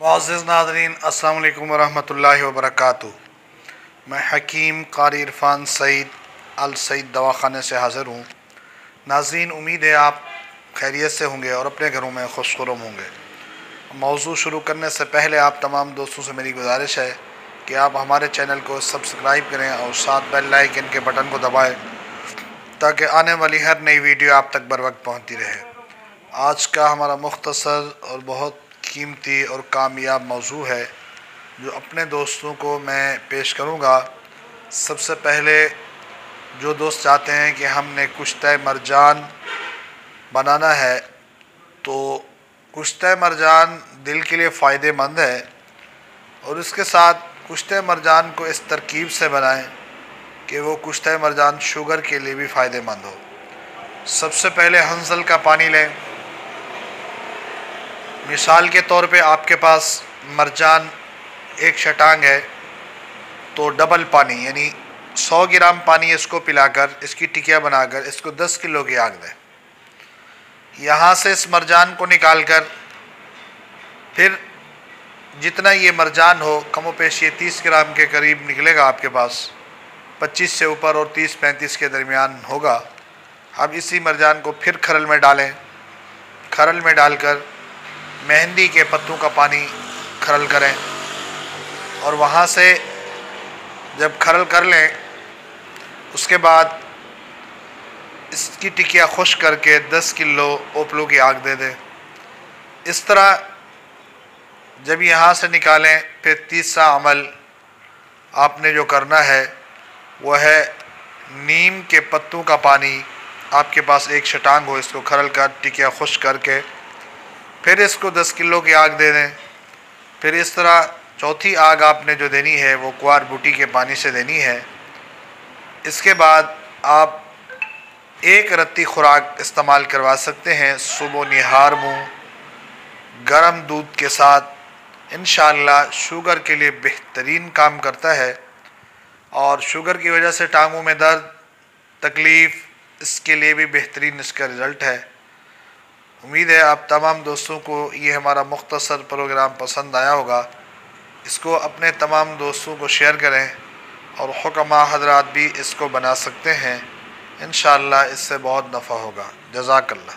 मुअज़्ज़िज़ नाज़रीन, अस्सलाम वालेकुम वरहमतुल्लाहि वबरकातुहू। मैं हकीम क़ारी इरफ़ान सईद अल सईद दवाख़ाने से हाज़िर हूँ। नाज़रीन, उम्मीद है आप खैरियत से होंगे और अपने घरों में खुशखुरम होंगे। मौज़ू शुरू करने से पहले आप तमाम दोस्तों से मेरी गुजारिश है कि आप हमारे चैनल को सब्सक्राइब करें और साथ बेल आइकन के बटन को दबाएँ ताकि आने वाली हर नई वीडियो आप तक बर वक्त पहुँचती रहे। आज का हमारा मुख्तसर और बहुत कीमती और कामयाब मौज़ू है जो अपने दोस्तों को मैं पेश करूँगा। सबसे पहले जो दोस्त चाहते हैं कि हमने कुश्ते मरजान बनाना है, तो कुश्ते मरजान दिल के लिए फ़ायदेमंद है और इसके साथ कुश्ते मरजान को इस तरकीब से बनाएं कि वो कुश्ते मरजान शुगर के लिए भी फ़ायदेमंद हो। सबसे पहले हंसल का पानी लें। मिसाल के तौर पे आपके पास मरजान एक शटांग है तो डबल पानी यानी 100 ग्राम पानी इसको पिलाकर इसकी टिकिया बनाकर इसको 10 किलो की आग दें। यहाँ से इस मरजान को निकालकर फिर जितना ये मरजान हो कमोपेश ये 30 ग्राम के करीब निकलेगा आपके पास, 25 से ऊपर और 30-35 के दरमियान होगा। अब इसी मरजान को फिर खरल में डालें। खरल में डालकर मेहंदी के पत्तों का पानी खरल करें और वहाँ से जब खरल कर लें उसके बाद इसकी टिकिया खुश करके 10 किलो ओपलों की आग दे दें। इस तरह जब यहाँ से निकालें फिर तीसरा अमल आपने जो करना है वह है नीम के पत्तों का पानी। आपके पास एक शटांग हो, इसको खरल कर टिकिया खुश करके फिर इसको 10 किलो की आग दे दें। फिर इस तरह चौथी आग आपने जो देनी है वो कुआर बूटी के पानी से देनी है। इसके बाद आप एक रत्ती खुराक इस्तेमाल करवा सकते हैं सुबह निहार मुँह गरम दूध के साथ। इंशाअल्लाह शुगर के लिए बेहतरीन काम करता है और शुगर की वजह से टांगों में दर्द तकलीफ़, इसके लिए भी बेहतरीन इसका रिज़ल्ट है। उम्मीद है आप तमाम दोस्तों को ये हमारा मुख्तसर प्रोग्राम पसंद आया होगा। इसको अपने तमाम दोस्तों को शेयर करें और हुक्मा हज़रात भी इसको बना सकते हैं। इंशाअल्लाह इससे बहुत नफ़ा होगा। जज़ाकल्लाह।